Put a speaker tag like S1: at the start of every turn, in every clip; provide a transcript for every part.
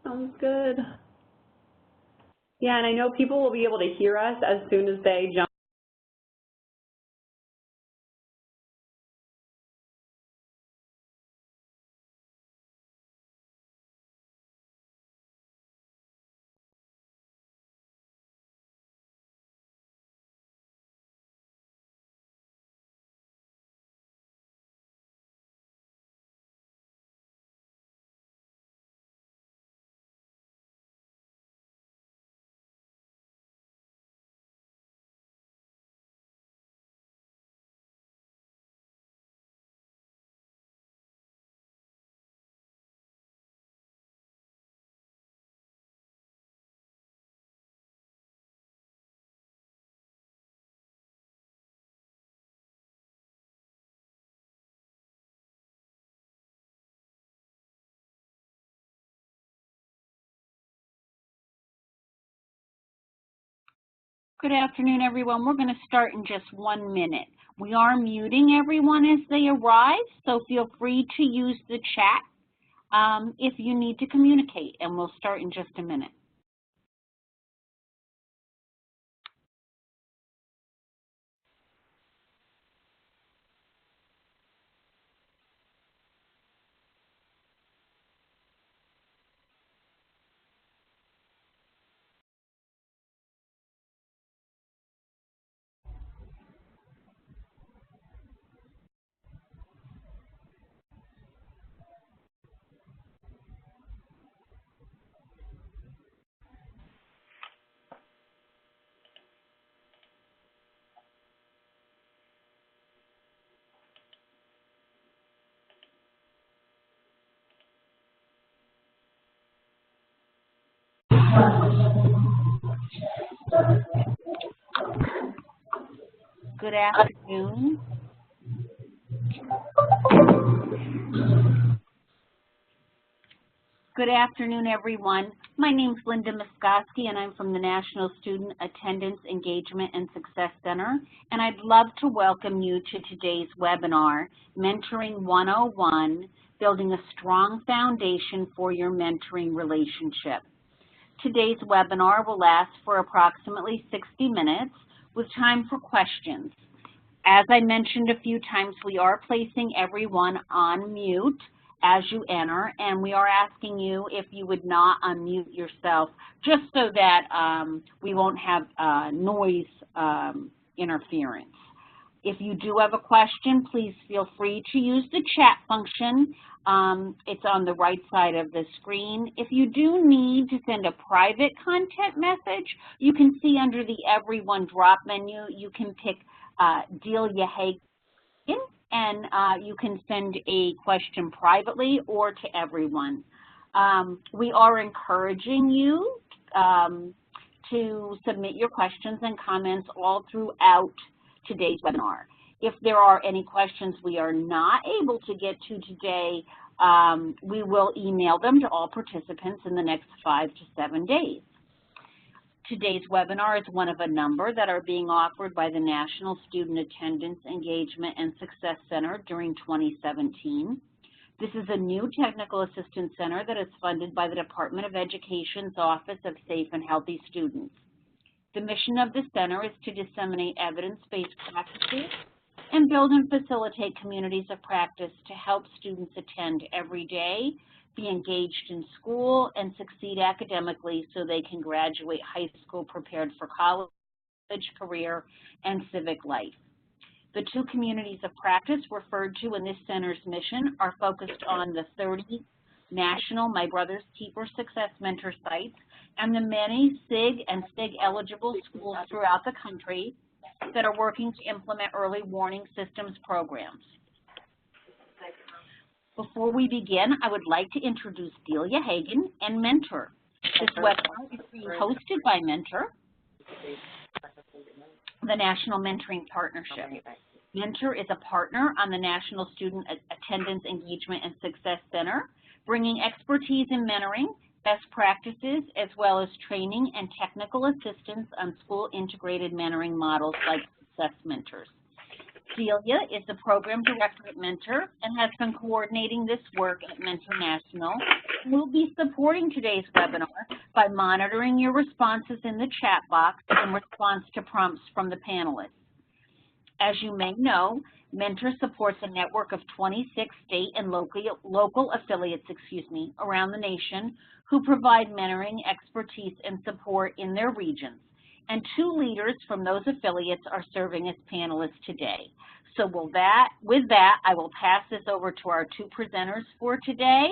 S1: Sounds good. Yeah, and I know people will be able to hear us as soon as they jump.
S2: Good afternoon, everyone. We're going to start in just 1 minute. We are muting everyone as they arrive, so feel free to use the chat if you need to communicate, and we'll start in just a minute. Good afternoon. Good afternoon, everyone. My name is Linda Muskoski, and I'm from the National Student Attendance Engagement and Success Center, and I'd love to welcome you to today's webinar, Mentoring 101, Building a Strong Foundation for Your Mentoring Relationship. Today's webinar will last for approximately 60 minutes with time for questions. As I mentioned a few times, we are placing everyone on mute as you enter, and we are asking you if you would not unmute yourself, just so that we won't have noise interference. If you do have a question, please feel free to use the chat function. It's on the right side of the screen. If you do need to send a private content message, you can see under the Everyone drop menu, you can pick Delia Hagen, and you can send a question privately or to everyone. We are encouraging you to submit your questions and comments all throughout today's webinar. If there are any questions we are not able to get to today, we will email them to all participants in the next 5 to 7 days. Today's webinar is one of a number that are being offered by the National Student Attendance Engagement and Success Center during 2017. This is a new technical assistance center that is funded by the Department of Education's Office of Safe and Healthy Students. The mission of the center is to disseminate evidence-based practices and build and facilitate communities of practice to help students attend every day, be engaged in school, and succeed academically so they can graduate high school prepared for college, career, and civic life. The 2 communities of practice referred to in this center's mission are focused on the 30 national My Brother's Keeper Success Mentor sites and the many SIG and STIG eligible schools throughout the country that are working to implement early warning systems programs. Before we begin, I would like to introduce Delia Hagen and Mentor. This webinar is being hosted by Mentor, the National Mentoring Partnership. Mentor is a partner on the National Student Attendance Engagement and Success Center, bringing expertise in mentoring, best practices, as well as training and technical assistance on school integrated mentoring models like Success Mentors. Celia is the program director at Mentor and has been coordinating this work at Mentor National. We'll be supporting today's webinar by monitoring your responses in the chat box in response to prompts from the panelists. As you may know, Mentor supports a network of 26 state and local affiliates, around the nation who provide mentoring expertise and support in their regions. And 2 leaders from those affiliates are serving as panelists today. So with that, I will pass this over to our 2 presenters for today.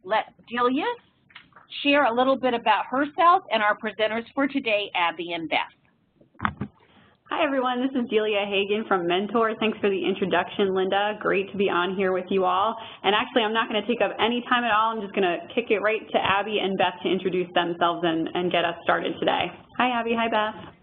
S2: Let Delia share a little bit about herself and our presenters for today, Abby and Beth.
S1: Hi everyone, this is Delia Hagan from Mentor. Thanks for the introduction, Linda. Great to be on here with you all. And actually, I'm not going to take up any time at all. I'm just going to kick it right to Abby and Beth to introduce themselves and get us started today. Hi Abby, hi Beth.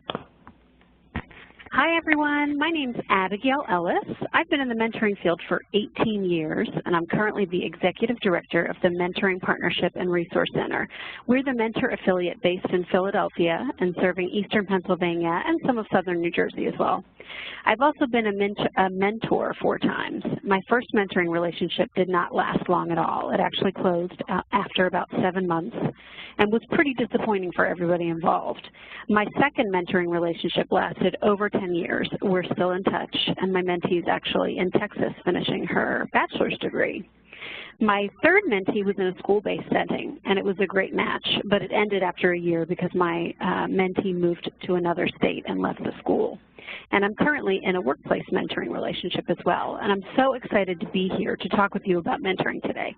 S3: Hi everyone, my name's Abigail Ellis. I've been in the mentoring field for 18 years and I'm currently the Executive Director of the Mentoring Partnership and Resource Center. We're the Mentor affiliate based in Philadelphia and serving Eastern Pennsylvania and some of Southern New Jersey as well. I've also been a mentor 4 times. My first mentoring relationship did not last long at all. It actually closed after about 7 months and was pretty disappointing for everybody involved. My second mentoring relationship lasted over 10 years. We're still in touch, and my mentee is actually in Texas finishing her bachelor's degree. My third mentee was in a school-based setting, and it was a great match, but it ended after a year because my mentee moved to another state and left the school. And I'm currently in a workplace mentoring relationship as well, and I'm so excited to be here to talk with you about mentoring today.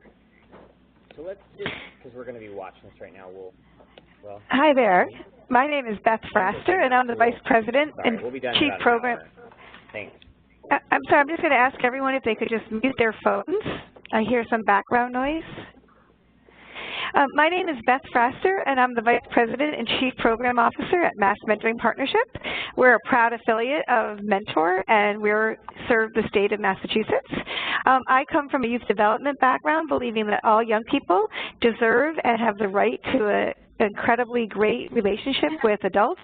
S4: So let's just, because we're going to be watching this right now,
S5: Hi there. My name is Beth Fraster, and I'm the Vice President and Chief Program.
S4: Thanks.
S5: I'm sorry, I'm just going to ask everyone if they could just mute their phones. I hear some background noise. My name is Beth Fraster, and I'm the Vice President and Chief Program Officer at Mass Mentoring Partnership. We're a proud affiliate of Mentor, and we serve the state of Massachusetts. I come from a youth development background, believing that all young people deserve and have the right to an incredibly great relationship with adults,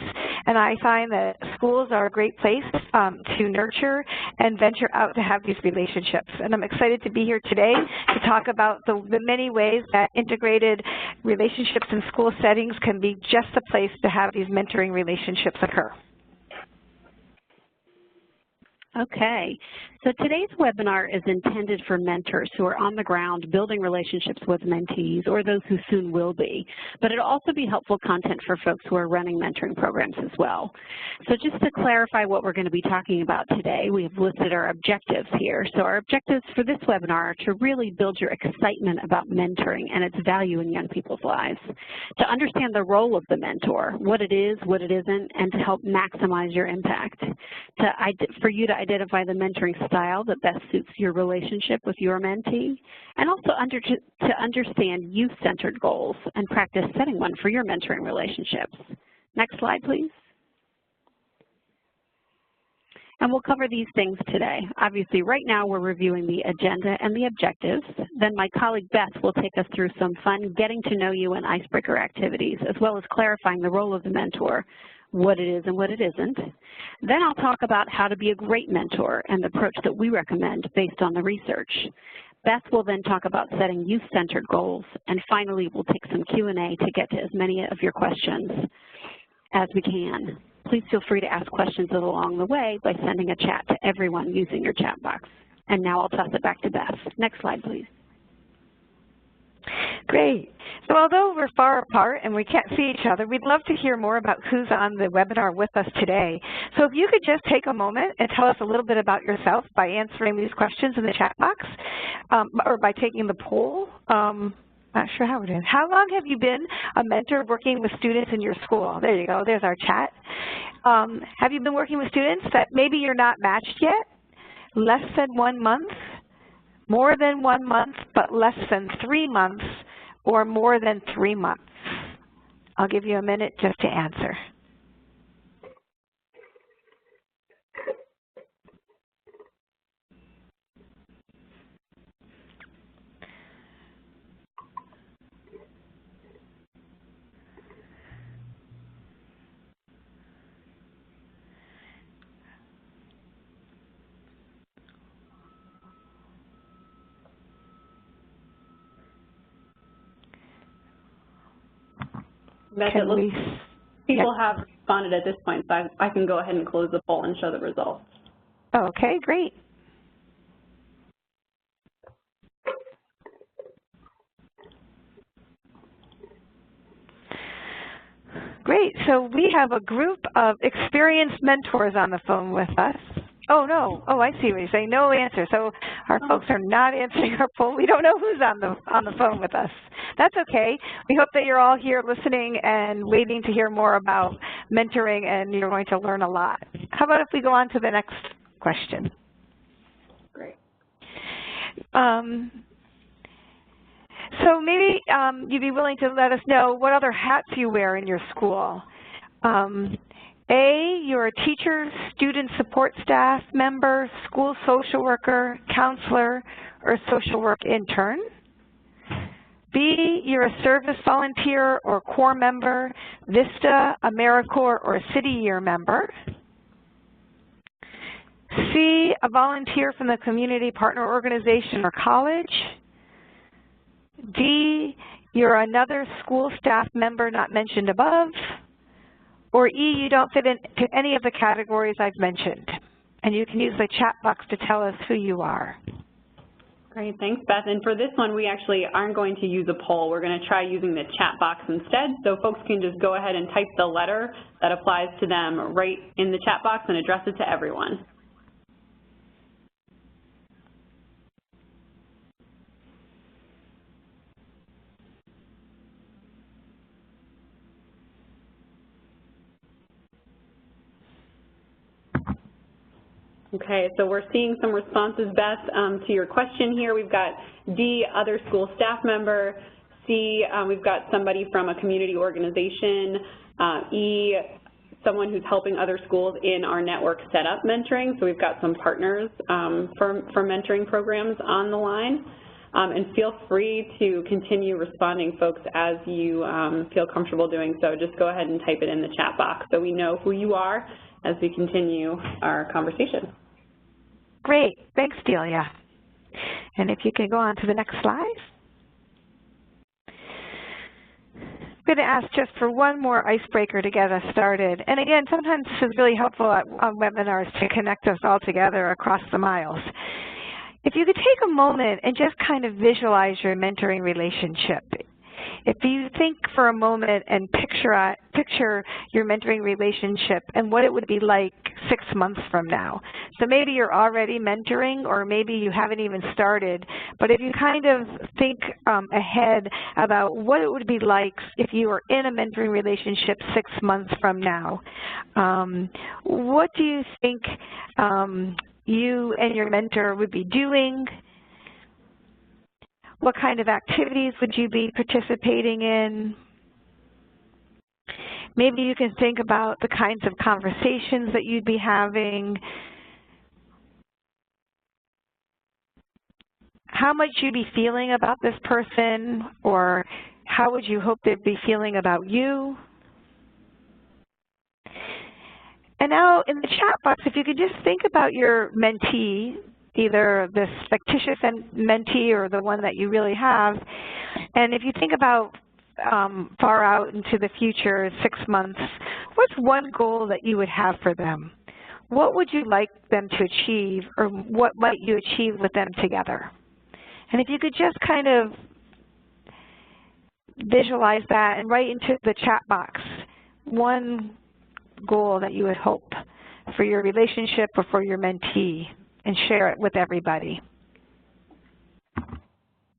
S5: and I find that schools are a great place to nurture and venture out to have these relationships. And I'm excited to be here today to talk about the many ways that integrated relationships in school settings can be just a place to have these mentoring relationships occur.
S3: Okay, so today's webinar is intended for mentors who are on the ground building relationships with mentees or those who soon will be, but it'll also be helpful content for folks who are running mentoring programs as well. So just to clarify what we're going to be talking about today, we have listed our objectives here. So our objectives for this webinar are to really build your excitement about mentoring and its value in young people's lives, to understand the role of the mentor, what it is, what it isn't, and to help maximize your impact, for you to identify the mentoring style that best suits your relationship with your mentee, and also to understand youth-centered goals and practice setting one for your mentoring relationships. Next slide, please. And we'll cover these things today. Obviously, right now we're reviewing the agenda and the objectives. Then my colleague Beth will take us through some fun getting to know you and icebreaker activities, as well as clarifying the role of the mentor, what it is and what it isn't. Then I'll talk about how to be a great mentor and the approach that we recommend based on the research. Beth will then talk about setting youth-centered goals, and finally we'll take some Q&A to get to as many of your questions as we can. Please feel free to ask questions along the way by sending a chat to everyone using your chat box. And now I'll toss it back to Beth. Next slide, please.
S5: Great. So although we're far apart and we can't see each other, we'd love to hear more about who's on the webinar with us today. So if you could just take a moment and tell us a little bit about yourself by answering these questions in the chat box or by taking the poll. Not sure how it is. How long have you been a mentor working with students in your school? There you go. There's our chat. Have you been working with students that maybe you're not matched yet? Less than 1 month? More than 1 month, but less than 3 months, or more than 3 months? I'll give you a minute just to answer.
S1: Beth, it looks people have responded at this point, so I can go ahead and close the poll and show the results.
S5: Okay, great. Great, so we have a group of experienced mentors on the phone with us. Oh, no, oh, I see what you're saying, no answer. So our folks are not answering our poll. We don't know who's on the phone with us. That's okay. We hope that you're all here listening and waiting to hear more about mentoring, and you're going to learn a lot. How about if we go on to the next question?
S1: Great.
S5: So maybe you'd be willing to let us know what other hats you wear in your school. A, you're a teacher, student support staff member, school social worker, counselor, or social work intern. B, you're a service volunteer or corps member, VISTA, AmeriCorps, or City Year member. C, a volunteer from the community partner organization or college. D, you're another school staff member not mentioned above. Or E, you don't fit into any of the categories I've mentioned. And you can use the chat box to tell us who you are.
S1: Great, thanks, Beth. And for this one, we actually aren't going to use a poll. We're going to try using the chat box instead, so folks can just go ahead and type the letter that applies to them right in the chat box and address it to everyone. Okay, so we're seeing some responses, Beth, to your question here. We've got D, other school staff member. C, we've got somebody from a community organization. E, someone who's helping other schools in our network set up mentoring. So we've got some partners for mentoring programs on the line. And feel free to continue responding, folks, as you feel comfortable doing so. Just go ahead and type it in the chat box so we know who you are as we continue our conversation.
S5: Great. Thanks, Delia. And if you can go on to the next slide. I'm going to ask just for one more icebreaker to get us started. And again, sometimes this is really helpful on webinars to connect us all together across the miles. If you could take a moment and just kind of visualize your mentoring relationship. If you think for a moment and picture your mentoring relationship and what it would be like 6 months from now. So maybe you're already mentoring, or maybe you haven't even started, but if you kind of think ahead about what it would be like if you were in a mentoring relationship 6 months from now, what do you think you and your mentor would be doing? What kind of activities would you be participating in? Maybe you can think about the kinds of conversations that you'd be having. How much you'd be feeling about this person, or how would you hope they'd be feeling about you? And now in the chat box, if you could just think about your mentee, either this fictitious mentee or the one that you really have. And if you think about far out into the future, 6 months, what's one goal that you would have for them? What would you like them to achieve, or what might you achieve with them together? And if you could just kind of visualize that and write into the chat box one goal that you would hope for your relationship or for your mentee, and share it with everybody.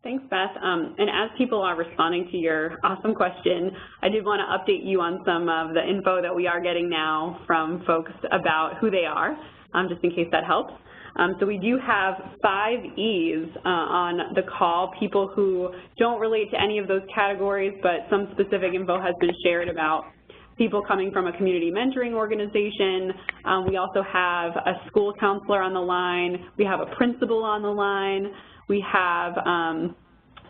S1: Thanks, Beth. And as people are responding to your awesome question, I did want to update you on some of the info that we are getting now from folks about who they are, just in case that helps. So we do have 5 E's on the call, people who don't relate to any of those categories, but some specific info has been shared about people coming from a community mentoring organization. We also have a school counselor on the line. We have a principal on the line. We have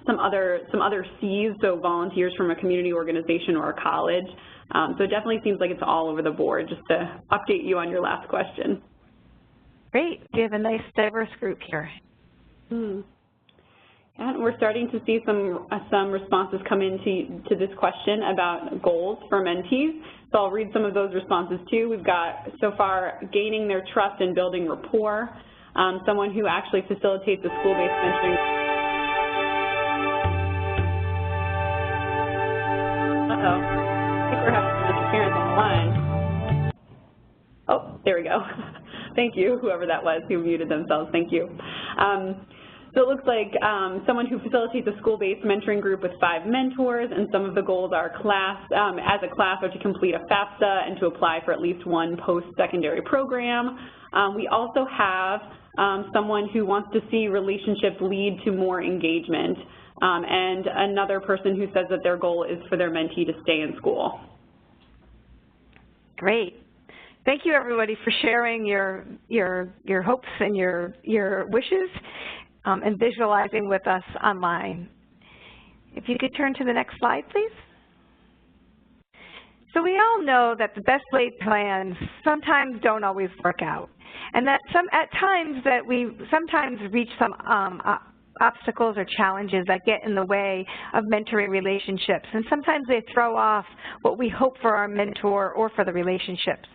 S1: some other C's, so volunteers from a community organization or a college. So it definitely seems like it's all over the board, just to update you on your last question.
S5: Great. We have a nice diverse group here.
S1: And we're starting to see some responses come into this question about goals for mentees. So I'll read some of those responses too. We've got so far gaining their trust and building rapport, someone who actually facilitates a school-based mentoring. Uh-oh, I think we're having some interference on the line. Oh, there we go. Thank you, whoever that was who muted themselves. Thank you. So it looks like someone who facilitates a school-based mentoring group with 5 mentors, and some of the goals are as a class are to complete a FAFSA and to apply for at least 1 post-secondary program. We also have someone who wants to see relationships lead to more engagement, and another person who says that their goal is for their mentee to stay in school.
S5: Great. Thank you, everybody, for sharing your hopes and your wishes and visualizing with us online. If you could turn to the next slide, please. So we all know that the best laid plans sometimes don't always work out, and that at times that we sometimes reach some obstacles or challenges that get in the way of mentoring relationships, and sometimes they throw off what we hope for our mentor or for the relationships.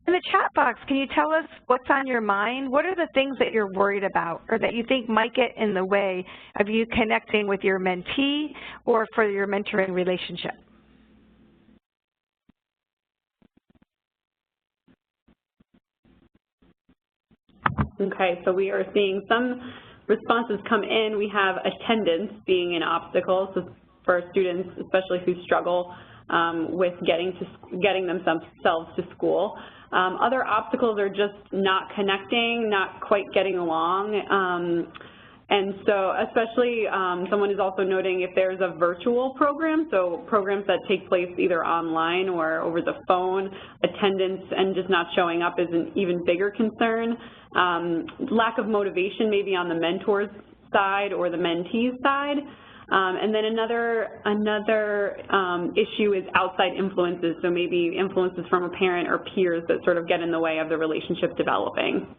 S5: In the chat box, can you tell us what's on your mind? What are the things that you're worried about or that you think might get in the way of you connecting with your mentee or for your mentoring relationship?
S1: Okay, so we are seeing some responses come in. We have attendance being an obstacle, so for students, especially who struggle with getting themselves to school. Other obstacles are just not connecting, not quite getting along. And so especially someone is also noting if there's a virtual program, so programs that take place either online or over the phone, attendance and just not showing up is an even bigger concern. Lack of motivation maybe on the mentor's side or the mentee's side. And then another issue is outside influences, so maybe influences from a parent or peers that sort of get in the way of the relationship developing.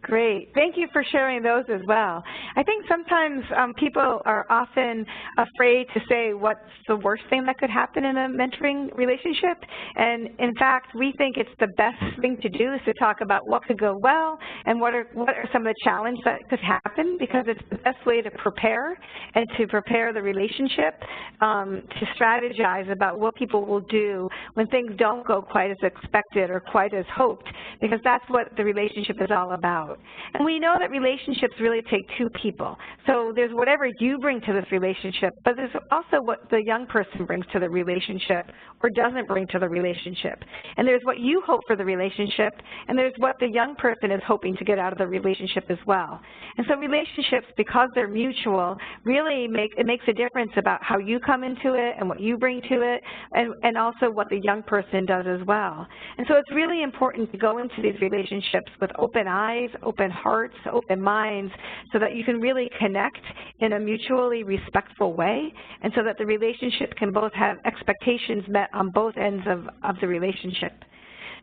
S5: Great. Thank you for sharing those as well. I think sometimes people are often afraid to say what's the worst thing that could happen in a mentoring relationship. And in fact, we think it's the best thing to do is to talk about what could go well and what are some of the challenges that could happen, because it's the best way to prepare and to prepare the relationship, to strategize about what people will do when things don't go quite as expected or quite as hoped, because that's what the relationship is all about. And we know that relationships really take 2 people. So there's whatever you bring to this relationship, but there's also what the young person brings to the relationship or doesn't bring to the relationship. And there's what you hope for the relationship, and there's what the young person is hoping to get out of the relationship as well. And so relationships, because they're mutual, really makes a difference about how you come into it and what you bring to it, and also what the young person does as well. And so it's really important to go into these relationships with open eyes, open hearts, open minds, so that you can really connect in a mutually respectful way, and so that the relationship can both have expectations met on both ends of the relationship.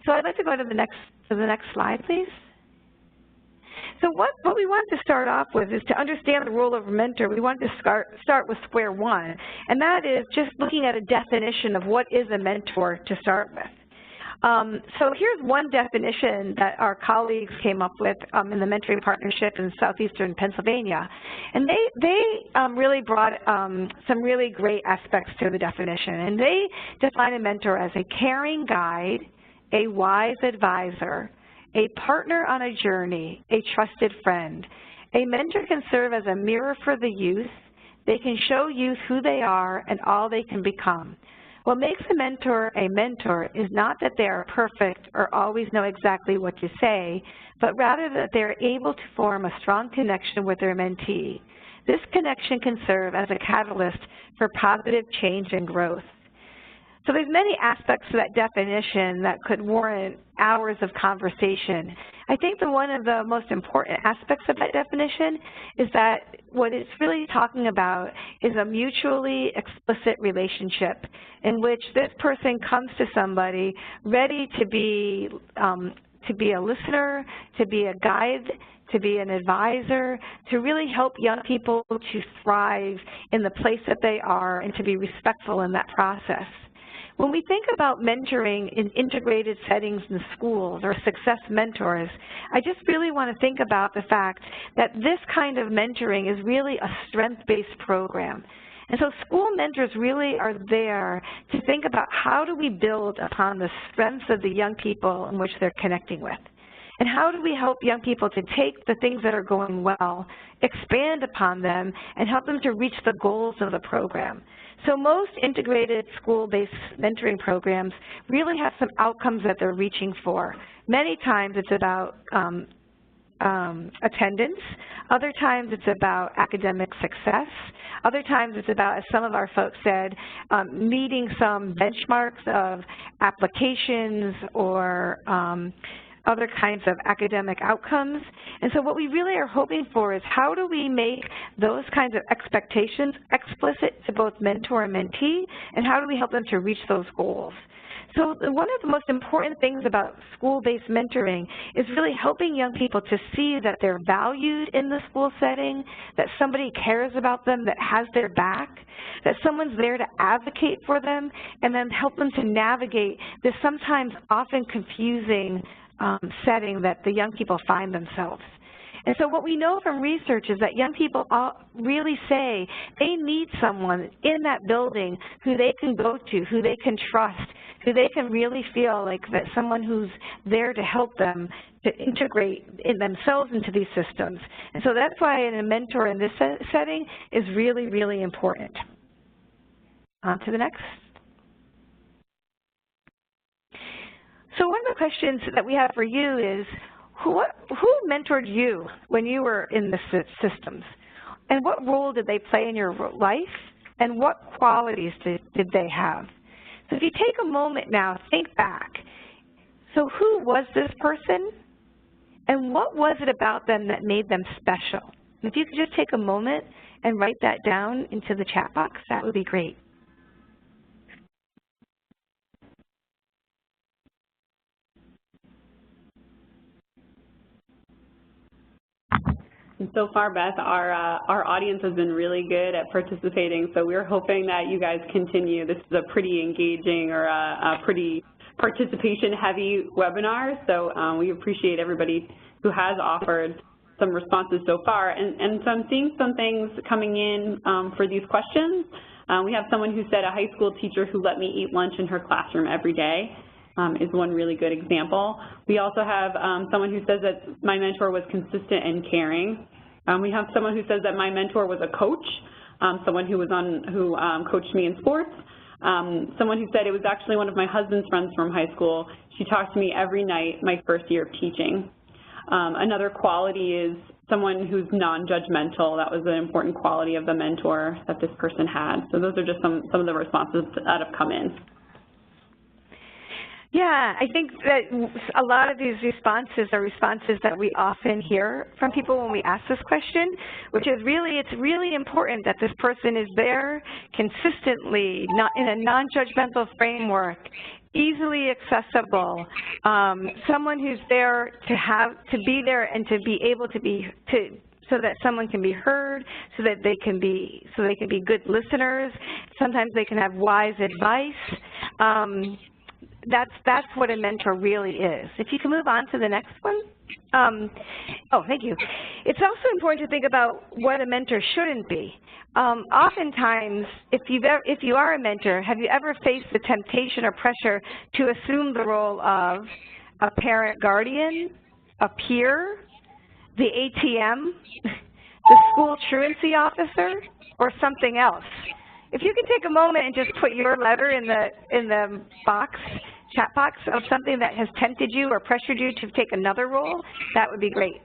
S5: So I'd like to go to the next slide, please. So what we want to start off with is to understand the role of a mentor. We want to start with square one, and that is just looking at a definition of what is a mentor to start with. So here's one definition that our colleagues came up with in the Mentoring Partnership in southeastern Pennsylvania. And they really brought some really great aspects to the definition. And they define a mentor as a caring guide, a wise advisor, a partner on a journey, a trusted friend. A mentor can serve as a mirror for the youth. They can show youth who they are and all they can become. What makes a mentor is not that they are perfect or always know exactly what to say, but rather that they are able to form a strong connection with their mentee. This connection can serve as a catalyst for positive change and growth. So there's many aspects to that definition that could warrant hours of conversation. I think that one of the most important aspects of that definition is that what it's really talking about is a mutually explicit relationship in which this person comes to somebody ready to be to be a listener, to be a guide, to be an advisor, to really help young people to thrive in the place that they are and to be respectful in that process. When we think about mentoring in integrated settings in schools or success mentors, I just really want to think about the fact that this kind of mentoring is really a strength-based program. And so school mentors really are there to think about how do we build upon the strengths of the young people in which they're connecting with. And how do we help young people to take the things that are going well, expand upon them, and help them to reach the goals of the program? So most integrated school-based mentoring programs really have some outcomes that they're reaching for. Many times it's about attendance. Other times it's about academic success. Other times it's about, as some of our folks said, meeting some benchmarks of applications or other kinds of academic outcomes. And so what we really are hoping for is how do we make those kinds of expectations explicit to both mentor and mentee, and how do we help them to reach those goals? So one of the most important things about school-based mentoring is really helping young people to see that they're valued in the school setting, that somebody cares about them, that has their back, that someone's there to advocate for them, and then help them to navigate this sometimes often confusing setting that the young people find themselves. And so what we know from research is that young people really say they need someone in that building who they can go to, who they can trust, who they can really feel like that someone who's there to help them to integrate themselves into these systems. And so that's why a mentor in this setting is really, really important. On to the next. So one of the questions that we have for you is, who mentored you when you were in the systems? And what role did they play in your life? And what qualities did they have? So if you take a moment now, think back. So who was this person? And what was it about them that made them special? And if you could just take a moment and write that down into the chat box, that would be great.
S1: And so far, Beth, our audience has been really good at participating, so we're hoping that you guys continue. This is a pretty engaging or a pretty participation-heavy webinar, so we appreciate everybody who has offered some responses so far. And so I'm seeing some things coming in for these questions. We have someone who said a high school teacher who let me eat lunch in her classroom every day. Is one really good example. We also have someone who says that my mentor was consistent and caring. We have someone who says that my mentor was a coach, someone who coached me in sports. Someone who said it was actually one of my husband's friends from high school. She talked to me every night my first year of teaching. Another quality is someone who's non-judgmental. That was an important quality of the mentor that this person had. So those are just some of the responses that have come in.
S5: Yeah, I think that a lot of these responses are responses that we often hear from people when we ask this question, which is really, it's really important that this person is there consistently, not in a non-judgmental framework, easily accessible, someone who's there to be there and to be able to be, so that someone can be heard, so they can be good listeners. Sometimes they can have wise advice. That's what a mentor really is. If you can move on to the next one. Oh, thank you. It's also important to think about what a mentor shouldn't be. Oftentimes, if you are a mentor, have you ever faced the temptation or pressure to assume the role of a parent guardian, a peer, the ATM, the school truancy officer, or something else? If you could take a moment and just put your letter in the chat box of something that has tempted you or pressured you to take another role, that would be great.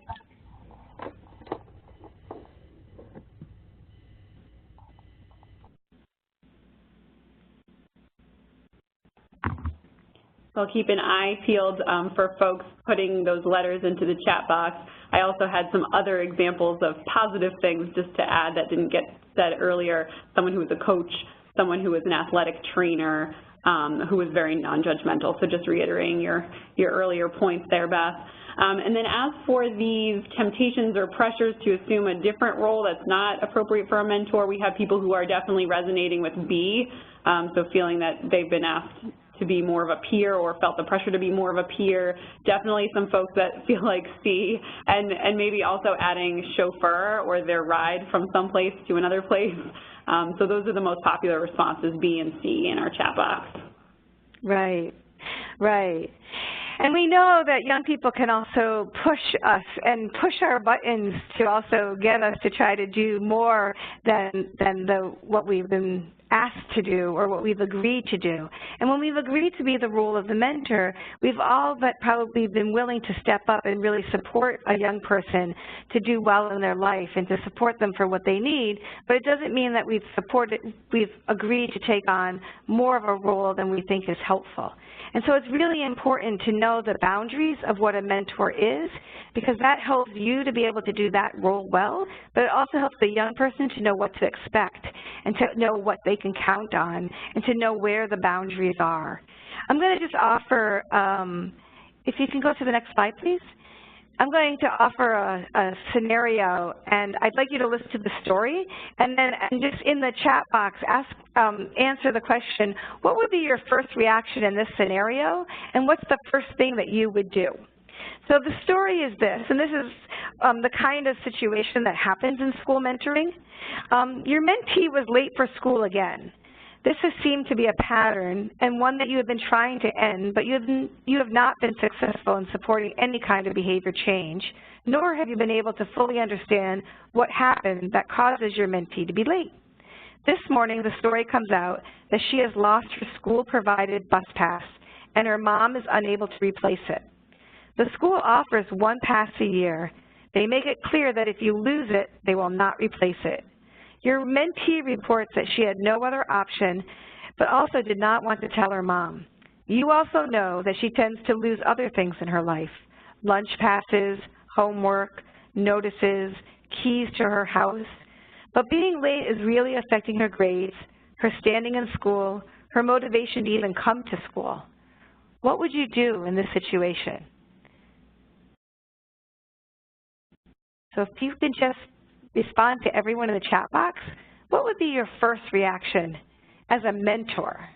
S1: So I'll keep an eye peeled for folks putting those letters into the chat box. I also had some other examples of positive things just to add that didn't get said earlier. Someone who was a coach, someone who was an athletic trainer, who was very non-judgmental. So just reiterating your earlier points there, Beth. And then as for these temptations or pressures to assume a different role that's not appropriate for a mentor, we have people who are definitely resonating with B, so feeling that they've been asked to be more of a peer or felt the pressure to be more of a peer. Definitely some folks that feel like C, and maybe also adding chauffeur or their ride from some place to another place. So those are the most popular responses, B and C, in our chat box.
S5: Right, right. And we know that young people can also push us and push our buttons to also get us to try to do more than what we've been asked to do or what we've agreed to do. And when we've agreed to be the role of the mentor, we've all but probably been willing to step up and really support a young person to do well in their life and to support them for what they need, but it doesn't mean that we've agreed to take on more of a role than we think is helpful. And so it's really important to know the boundaries of what a mentor is, because that helps you to be able to do that role well, but it also helps the young person to know what to expect and to know what they can count on and to know where the boundaries are. I'm going to just offer, if you can go to the next slide, please. I'm going to offer a scenario, and I'd like you to listen to the story, and then just in the chat box, answer the question, what would be your first reaction in this scenario, and what's the first thing that you would do? So the story is this, and this is the kind of situation that happens in school mentoring. Your mentee was late for school again. This has seemed to be a pattern and one that you have been trying to end, but you have not been successful in supporting any kind of behavior change, nor have you been able to fully understand what happened that causes your mentee to be late. This morning, the story comes out that she has lost her school-provided bus pass, and her mom is unable to replace it. The school offers one pass a year. They make it clear that if you lose it, they will not replace it. Your mentee reports that she had no other option, but also did not want to tell her mom. You also know that she tends to lose other things in her life: lunch passes, homework, notices, keys to her house. But being late is really affecting her grades, her standing in school, her motivation to even come to school. What would you do in this situation? So if you could just respond to everyone in the chat box, what would be your first reaction as a mentor?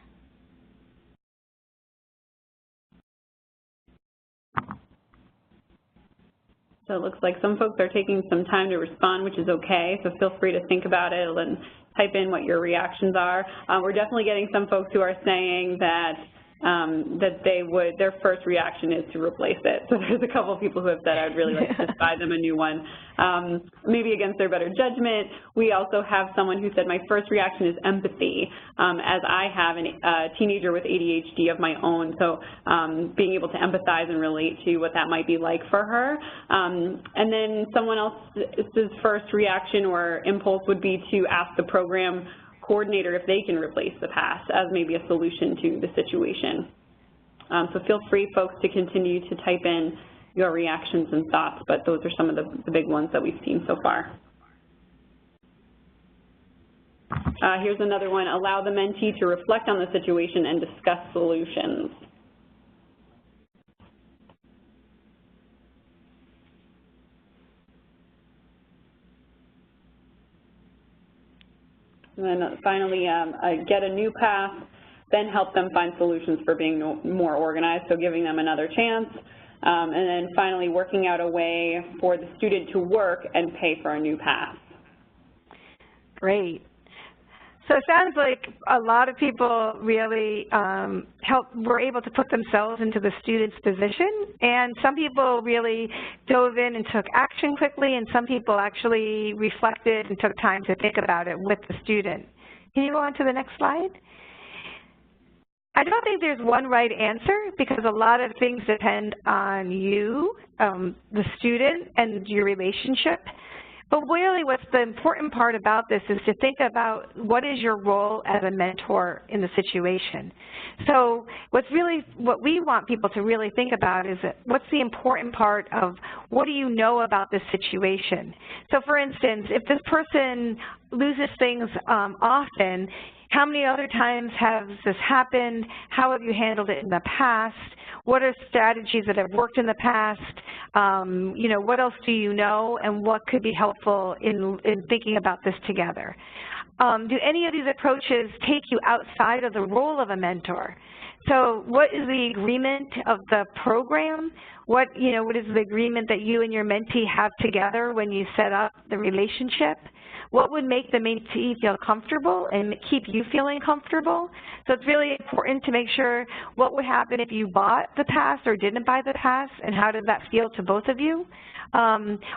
S1: So it looks like some folks are taking some time to respond, which is okay, so feel free to think about it and type in what your reactions are. We're definitely getting some folks who are saying that their first reaction is to replace it. So there's a couple of people who have said I would really like to just buy them a new one, maybe against their better judgment. We also have someone who said my first reaction is empathy, as I have a teenager with ADHD of my own, so being able to empathize and relate to what that might be like for her. And then someone else's first reaction or impulse would be to ask the program coordinator if they can replace the pass as maybe a solution to the situation. So feel free, folks, to continue to type in your reactions and thoughts, but those are some of the big ones that we've seen so far. Here's another one: allow the mentee to reflect on the situation and discuss solutions. And then finally, get a new path, then help them find solutions for being more organized, so giving them another chance. And then finally, working out a way for the student to work and pay for a new path.
S5: Great. So it sounds like a lot of people really were able to put themselves into the student's position, and some people really dove in and took action quickly, and some people actually reflected and took time to think about it with the student. Can you go on to the next slide? I don't think there's one right answer, because a lot of things depend on you, the student, and your relationship. But really what's the important part about this is to think about what is your role as a mentor in the situation. So what we want people to really think about is what's the important part of what do you know about this situation. So for instance, if this person loses things often, How many other times has this happened? How have you handled it in the past? What are strategies that have worked in the past? You know, what else do you know, and what could be helpful in thinking about this together? Do any of these approaches take you outside of the role of a mentor? So what is the agreement of the program? What is the agreement that you and your mentee have together when you set up the relationship? What would make the mentee feel comfortable and keep you feeling comfortable? So it's really important to make sure what would happen if you bought the pass or didn't buy the pass, and how did that feel to both of you?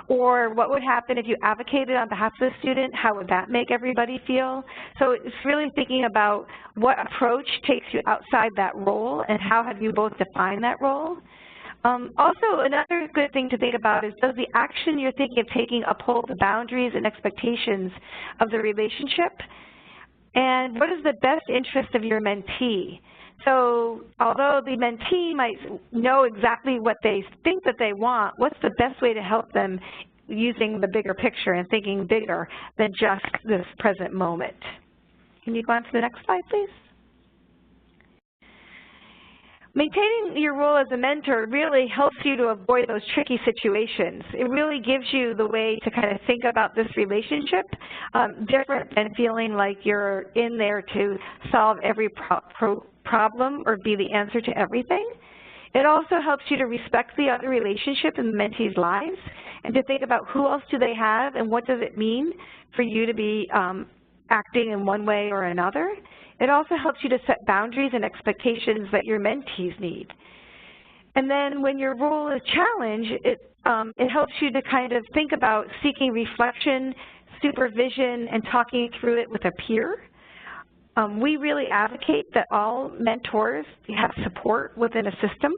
S5: Or what would happen if you advocated on behalf of the student? How would that make everybody feel? So it's really thinking about what approach takes you outside that role, and how have you both defined that role? Also, another good thing to think about is, does the action you're thinking of taking uphold the boundaries and expectations of the relationship? And what is the best interest of your mentee? So although the mentee might know exactly what they think that they want, what's the best way to help them using the bigger picture and thinking bigger than just this present moment? Can you go on to the next slide, please? Maintaining your role as a mentor really helps you to avoid those tricky situations. It really gives you the way to kind of think about this relationship, different than feeling like you're in there to solve every problem or be the answer to everything. It also helps you to respect the other relationship in the mentee's lives, and to think about who else do they have and what does it mean for you to be acting in one way or another. It also helps you to set boundaries and expectations that your mentees need. And then when your role is challenged, it helps you to kind of think about seeking reflection, supervision, and talking through it with a peer. We really advocate that all mentors have support within a system.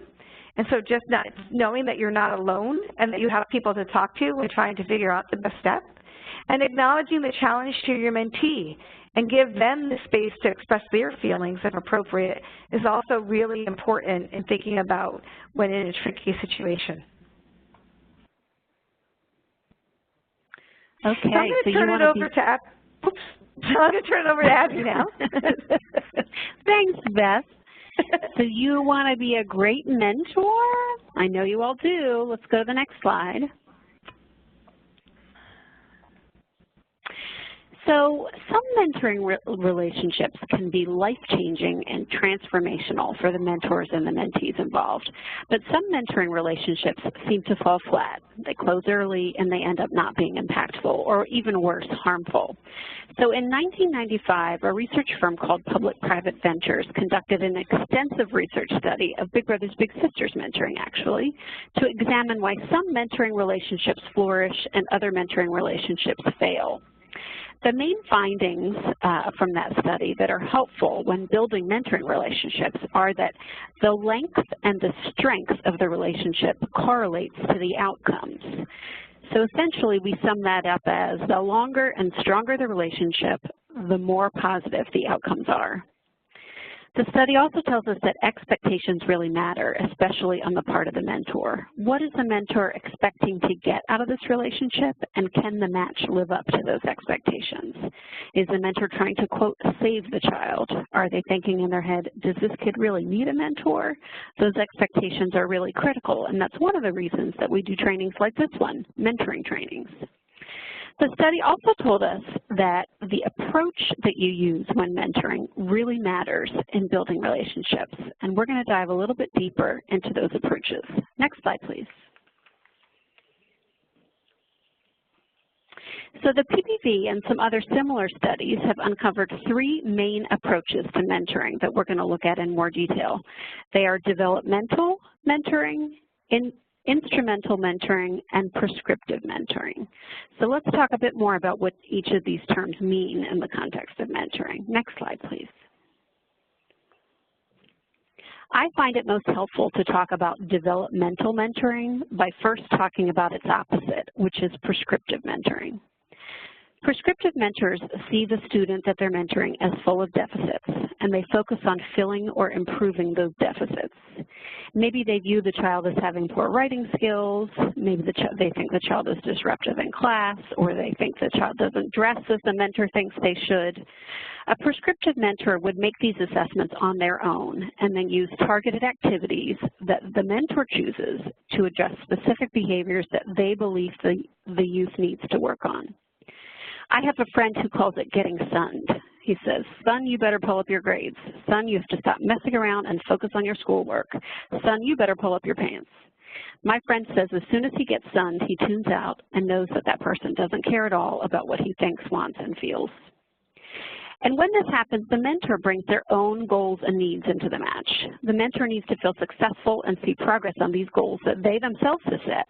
S5: And so just knowing that you're not alone and that you have people to talk to when trying to figure out the best step. And acknowledging the challenge to your mentee and give them the space to express their feelings if appropriate is also really important in thinking about when in a tricky situation.
S3: Okay,
S5: so I'm going to turn it over to Abby. Oops. I'm going to turn it over to Abby now.
S3: Thanks, Beth. So you want to be a great mentor? I know you all do. Let's go to the next slide. So some mentoring relationships can be life-changing and transformational for the mentors and the mentees involved, but some mentoring relationships seem to fall flat. They close early and they end up not being impactful, or even worse, harmful. So in 1995, a research firm called Public-Private Ventures conducted an extensive research study of Big Brothers Big Sisters mentoring, actually, to examine why some mentoring relationships flourish and other mentoring relationships fail. The main findings from that study that are helpful when building mentoring relationships are that the length and the strength of the relationship correlates to the outcomes. So essentially, we sum that up as the longer and stronger the relationship, the more positive the outcomes are. The study also tells us that expectations really matter, especially on the part of the mentor. What is the mentor expecting to get out of this relationship, and can the match live up to those expectations? Is the mentor trying to, quote, save the child? Are they thinking in their head, does this kid really need a mentor? Those expectations are really critical, and that's one of the reasons that we do trainings like this one, mentoring trainings. The study also told us that the approach that you use when mentoring really matters in building relationships, and we're going to dive a little bit deeper into those approaches. Next slide, please. So the PPV and some other similar studies have uncovered three main approaches to mentoring that we're going to look at in more detail. They are developmental mentoring, instrumental mentoring, and prescriptive mentoring. So let's talk a bit more about what each of these terms mean in the context of mentoring. Next slide, please. I find it most helpful to talk about developmental mentoring by first talking about its opposite, which is prescriptive mentoring. Prescriptive mentors see the student that they're mentoring as full of deficits, and they focus on filling or improving those deficits. Maybe they view the child as having poor writing skills, maybe they think the child is disruptive in class, or they think the child doesn't dress as the mentor thinks they should. A prescriptive mentor would make these assessments on their own and then use targeted activities that the mentor chooses to address specific behaviors that they believe the youth needs to work on. I have a friend who calls it getting sunned. He says, son, you better pull up your grades. Son, you have to stop messing around and focus on your schoolwork. Son, you better pull up your pants. My friend says as soon as he gets sunned, he tunes out and knows that that person doesn't care at all about what he thinks, wants, and feels. And when this happens, the mentor brings their own goals and needs into the match. The mentor needs to feel successful and see progress on these goals that they themselves have set.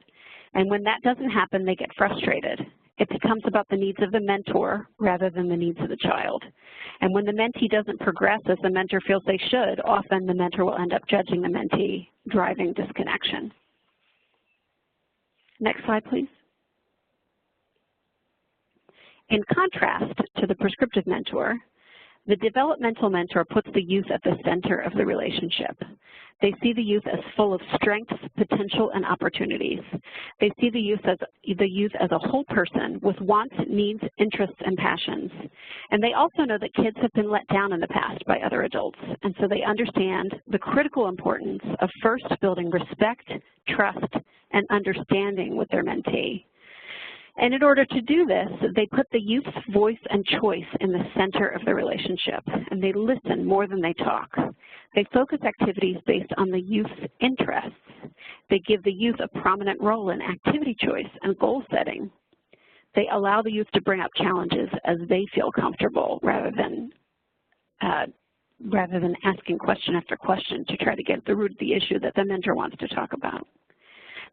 S3: And when that doesn't happen, they get frustrated. It becomes about the needs of the mentor rather than the needs of the child. And when the mentee doesn't progress as the mentor feels they should, often the mentor will end up judging the mentee, driving disconnection. Next slide, please. In contrast to the prescriptive mentor, the developmental mentor puts the youth at the center of the relationship. They see the youth as full of strengths, potential, and opportunities. They see the youth as a whole person with wants, needs, interests, and passions. And they also know that kids have been let down in the past by other adults, and so they understand the critical importance of first building respect, trust, and understanding with their mentee. And in order to do this, they put the youth's voice and choice in the center of the relationship, and they listen more than they talk. They focus activities based on the youth's interests. They give the youth a prominent role in activity choice and goal setting. They allow the youth to bring up challenges as they feel comfortable rather than asking question after question to try to get at the root of the issue that the mentor wants to talk about.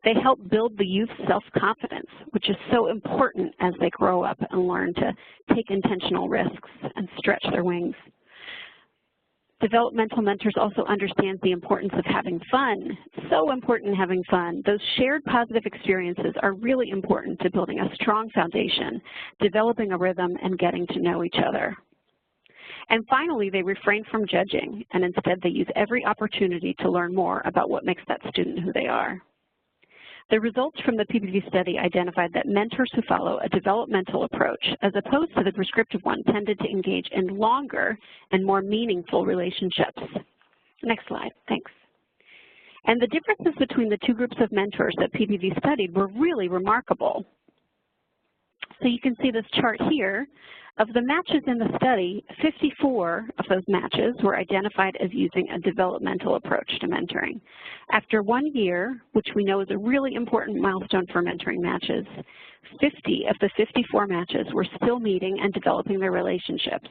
S3: They help build the youth's self-confidence, which is so important as they grow up and learn to take intentional risks and stretch their wings. Developmental mentors also understand the importance of having fun. So important having fun. Those shared positive experiences are really important to building a strong foundation, developing a rhythm, and getting to know each other. And finally, they refrain from judging, and instead they use every opportunity to learn more about what makes that student who they are. The results from the PPV study identified that mentors who follow a developmental approach, as opposed to the prescriptive one, tended to engage in longer and more meaningful relationships. Next slide, thanks. And the differences between the two groups of mentors that PPV studied were really remarkable. So you can see this chart here. Of the matches in the study, 54 of those matches were identified as using a developmental approach to mentoring. After 1 year, which we know is a really important milestone for mentoring matches, 50 of the 54 matches were still meeting and developing their relationships.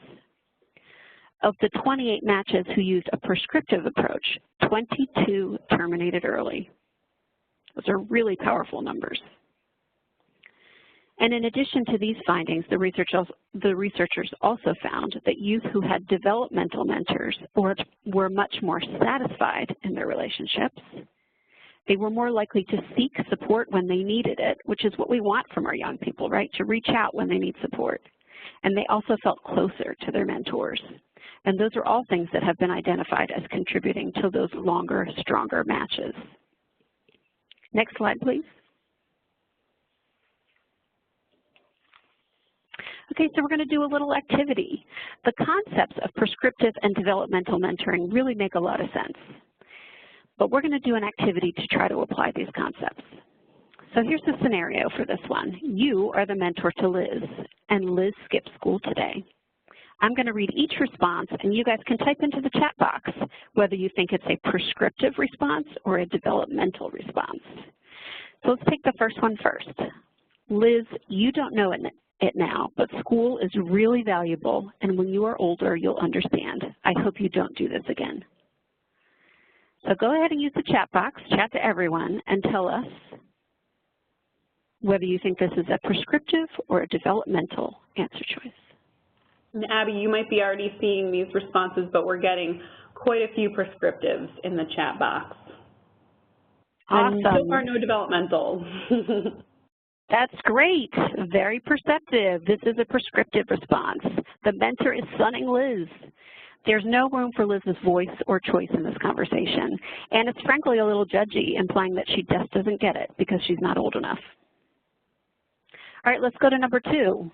S3: Of the 28 matches who used a prescriptive approach, 22 terminated early. Those are really powerful numbers. And in addition to these findings, the researchers also found that youth who had developmental mentors were much more satisfied in their relationships. They were more likely to seek support when they needed it, which is what we want from our young people, right? To reach out when they need support. And they also felt closer to their mentors. And those are all things that have been identified as contributing to those longer, stronger matches. Next slide, please. Okay, so we're going to do a little activity. The concepts of prescriptive and developmental mentoring really make a lot of sense. But we're going to do an activity to try to apply these concepts. So here's the scenario for this one. You are the mentor to Liz, and Liz skipped school today. I'm going to read each response, and you guys can type into the chat box whether you think it's a prescriptive response or a developmental response. So let's take the first one first. Liz, you don't know it now, but school is really valuable, and when you are older, you'll understand. I hope you don't do this again. So go ahead and use the chat box, chat to everyone, and tell us whether you think this is a prescriptive or a developmental answer choice.
S1: And Abby, you might be already seeing these responses, but we're getting quite a few prescriptives in the chat box.
S3: Awesome.
S1: And so far, no developmental.
S3: That's great. Very perceptive. This is a prescriptive response. The mentor is sunning Liz. There's no room for Liz's voice or choice in this conversation. And it's frankly a little judgy, implying that she just doesn't get it because she's not old enough. All right, let's go to number 2.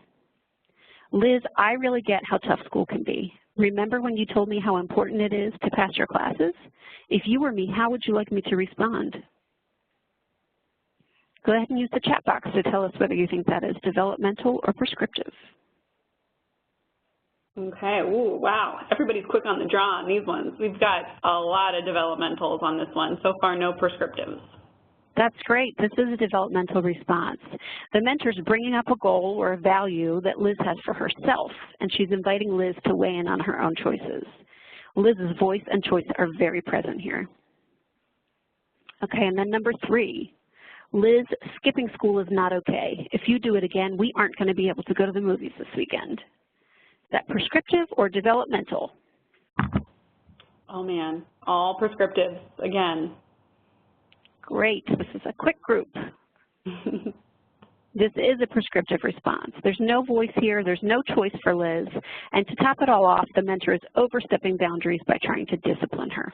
S3: Liz, I really get how tough school can be. Remember when you told me how important it is to pass your classes? If you were me, how would you like me to respond? Go ahead and use the chat box to tell us whether you think that is developmental or prescriptive.
S1: Okay, ooh, wow. Everybody's quick on the draw on these ones. We've got a lot of developmentals on this one. So far, no prescriptives.
S3: That's great. This is a developmental response. The mentor's bringing up a goal or a value that Liz has for herself, and she's inviting Liz to weigh in on her own choices. Liz's voice and choice are very present here. Okay, and then number 3, Liz, skipping school is not okay. If you do it again, we aren't going to be able to go to the movies this weekend. Is that prescriptive or developmental?
S1: Oh man, all prescriptives again.
S3: Great, this is a quick group. This is a prescriptive response. There's no voice here, there's no choice for Liz, and to top it all off, the mentor is overstepping boundaries by trying to discipline her.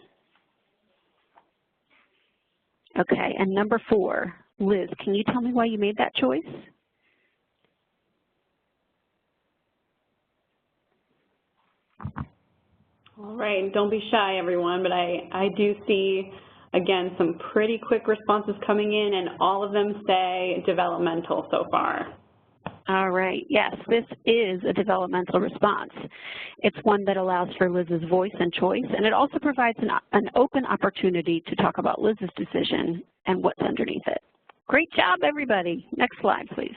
S3: Okay, and number 4, Liz, can you tell me why you made that choice?
S1: All right, don't be shy, everyone, but I do see, again, some pretty quick responses coming in, and all of them say developmental so far.
S3: All right, yes, this is a developmental response. It's one that allows for Liz's voice and choice, and it also provides an open opportunity to talk about Liz's decision and what's underneath it. Great job, everybody. Next slide, please.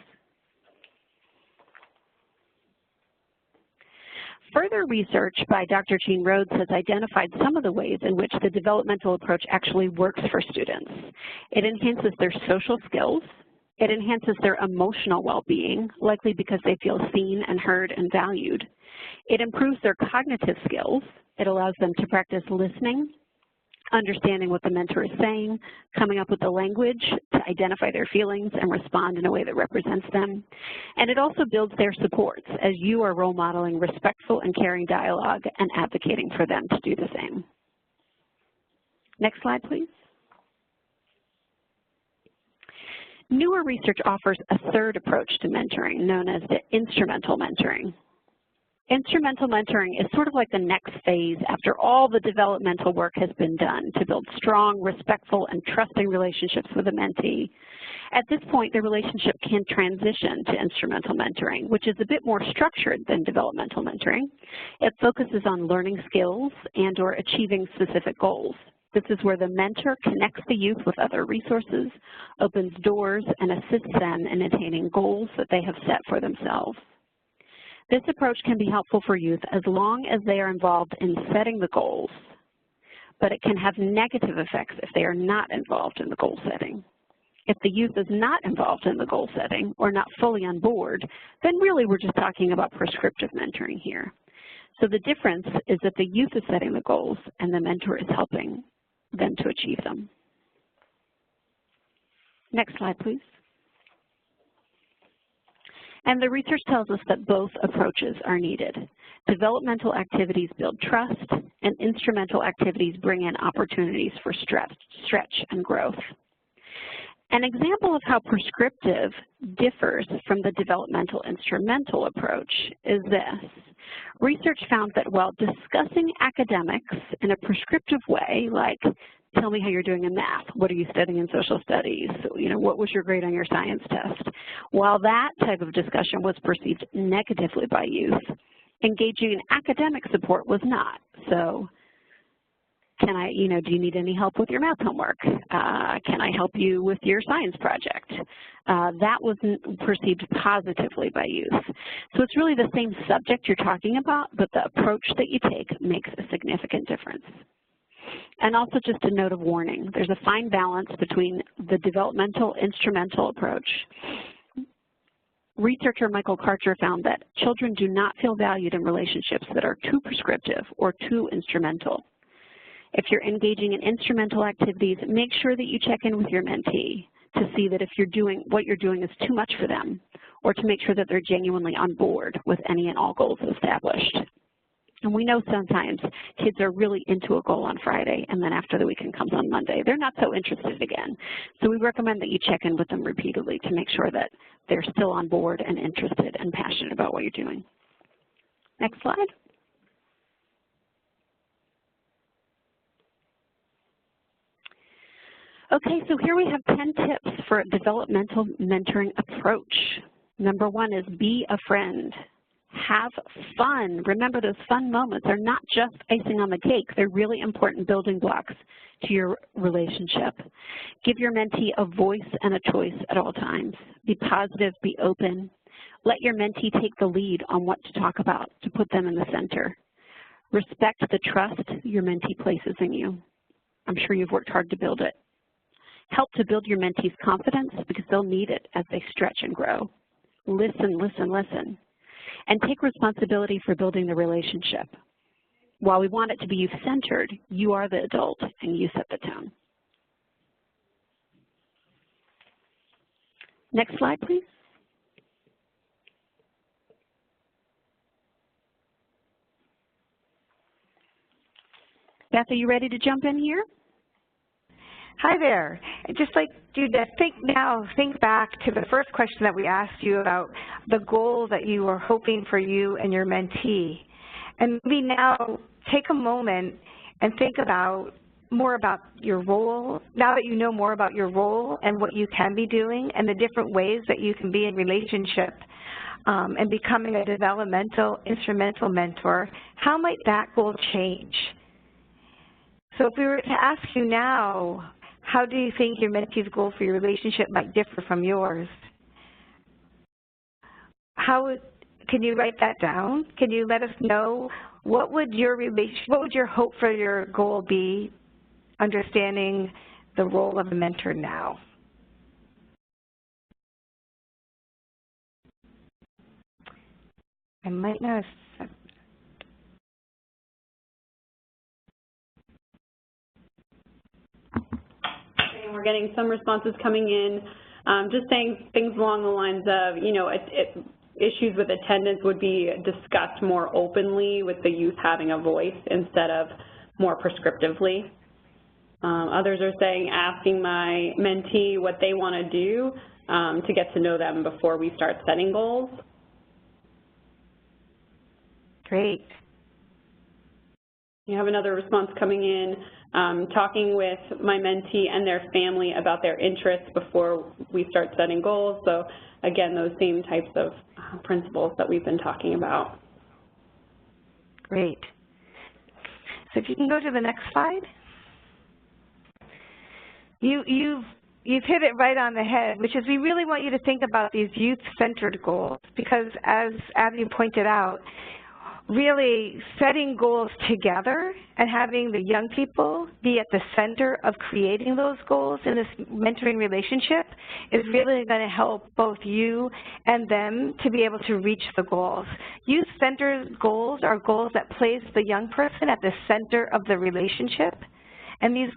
S3: Further research by Dr. Jean Rhodes has identified some of the ways in which the developmental approach actually works for students. It enhances their social skills. It enhances their emotional well-being, likely because they feel seen and heard and valued. It improves their cognitive skills. It allows them to practice listening, understanding what the mentor is saying, coming up with the language to identify their feelings and respond in a way that represents them. And it also builds their supports as you are role modeling respectful and caring dialogue and advocating for them to do the same. Next slide, please. Newer research offers a third approach to mentoring known as the instrumental mentoring. Instrumental mentoring is sort of like the next phase after all the developmental work has been done to build strong, respectful, and trusting relationships with a mentee. At this point, the relationship can transition to instrumental mentoring, which is a bit more structured than developmental mentoring. It focuses on learning skills and or achieving specific goals. This is where the mentor connects the youth with other resources, opens doors, and assists them in attaining goals that they have set for themselves. This approach can be helpful for youth as long as they are involved in setting the goals, but it can have negative effects if they are not involved in the goal setting. If the youth is not involved in the goal setting or not fully on board, then really we're just talking about prescriptive mentoring here. So the difference is that the youth is setting the goals and the mentor is helping them to achieve them. Next slide, please. And the research tells us that both approaches are needed. Developmental activities build trust, and instrumental activities bring in opportunities for stretch and growth. An example of how prescriptive differs from the developmental instrumental approach is this. Research found that while discussing academics in a prescriptive way, like tell me how you're doing in math, what are you studying in social studies, what was your grade on your science test, while that type of discussion was perceived negatively by youth, engaging in academic support was not. So can I, do you need any help with your math homework? Can I help you with your science project? That wasn't perceived positively by youth. So it's really the same subject you're talking about, but the approach that you take makes a significant difference. And also just a note of warning, there's a fine balance between the developmental instrumental approach. Researcher Michael Karcher found that children do not feel valued in relationships that are too prescriptive or too instrumental. If you're engaging in instrumental activities, make sure that you check in with your mentee to see that if what you're doing is too much for them, or to make sure that they're genuinely on board with any and all goals established. And we know sometimes kids are really into a goal on Friday, and then after the weekend comes on Monday, they're not so interested again. So we recommend that you check in with them repeatedly to make sure that they're still on board and interested and passionate about what you're doing. Next slide. Okay, so here we have 10 tips for a developmental mentoring approach. Number 1 is be a friend. Have fun. Remember, those fun moments are not just icing on the cake. They're really important building blocks to your relationship. Give your mentee a voice and a choice at all times. Be positive, be open. Let your mentee take the lead on what to talk about to put them in the center. Respect the trust your mentee places in you. I'm sure you've worked hard to build it. Help to build your mentee's confidence because they'll need it as they stretch and grow. Listen, listen, listen. And take responsibility for building the relationship. While we want it to be youth-centered, you are the adult and you set the tone. Next slide, please. Beth, are you ready to jump in here?
S5: Hi there. I'd just like you to think back to the first question that we asked you about the goal that you were hoping for you and your mentee. And maybe now take a moment and think about more about your role, now that you know more about your role and what you can be doing and the different ways that you can be in relationship and becoming a developmental, instrumental mentor, how might that goal change? So if we were to ask you now, how do you think your mentee's goal for your relationship might differ from yours? Can you write that down? Can you let us know what would your hope for your goal be, understanding the role of a mentor now? I might not have.
S1: We're getting some responses coming in, just saying things along the lines of, you know, issues with attendance would be discussed more openly with the youth having a voice instead of more prescriptively. Others are saying asking my mentee what they want to do to get to know them before we start setting goals.
S5: Great.
S1: You have another response coming in, talking with my mentee and their family about their interests before we start setting goals. So again, those same types of principles that we've been talking about.
S5: Great. So if you can go to the next slide. You've hit it right on the head, which is we really want you to think about these youth-centered goals because, as Abby pointed out, really setting goals together and having the young people be at the center of creating those goals in this mentoring relationship is really going to help both you and them to be able to reach the goals. Youth-centered goals are goals that place the young person at the center of the relationship, and these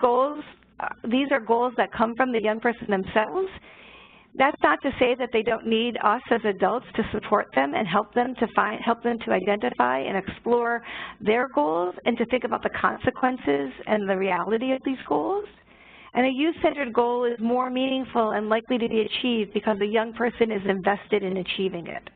S5: are goals that come from the young person themselves. That's not to say that they don't need us as adults to support them and help them to identify and explore their goals and to think about the consequences and the reality of these goals. And a youth-centered goal is more meaningful and likely to be achieved because the young person is invested in achieving it.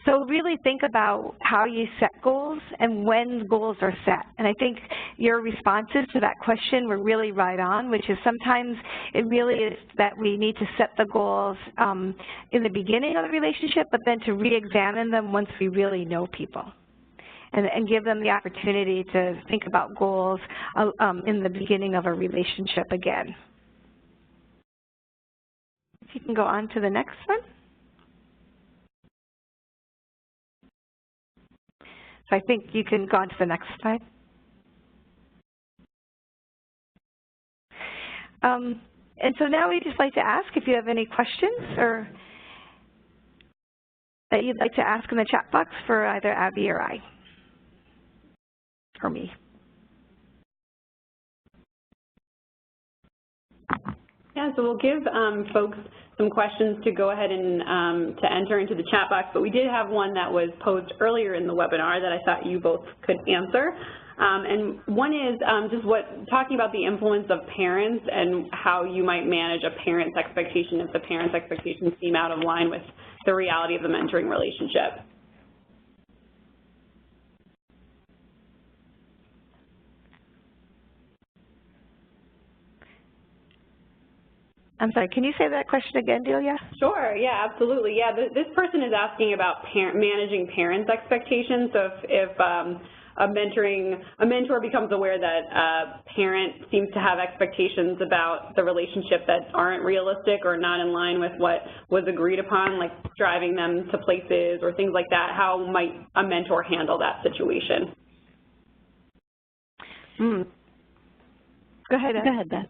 S5: So really think about how you set goals and when goals are set. And I think your responses to that question were really right on, which is sometimes it really is that we need to set the goals in the beginning of the relationship, but then to re-examine them once we really know people. And give them the opportunity to think about goals in the beginning of a relationship again. If you can go on to the next one. So I think you can go on to the next slide. And so now we'd just like to ask if you have any questions or that you'd like to ask in the chat box for either Abby or I, or me.
S1: Yeah, so we'll give folks some questions to go ahead and to enter into the chat box, but we did have one that was posed earlier in the webinar that I thought you both could answer. And one is just talking about the influence of parents and how you might manage a parent's expectation if the parent's expectations seem out of line with the reality of the mentoring relationship.
S5: I'm sorry, can you say that question again, Delia?
S1: Sure, yeah, absolutely. Yeah, this person is asking about managing parents' expectations. So if a mentor becomes aware that a parent seems to have expectations about the relationship that aren't realistic or not in line with what was agreed upon, like driving them to places or things like that, how might a mentor handle that situation?
S5: Go ahead, Beth.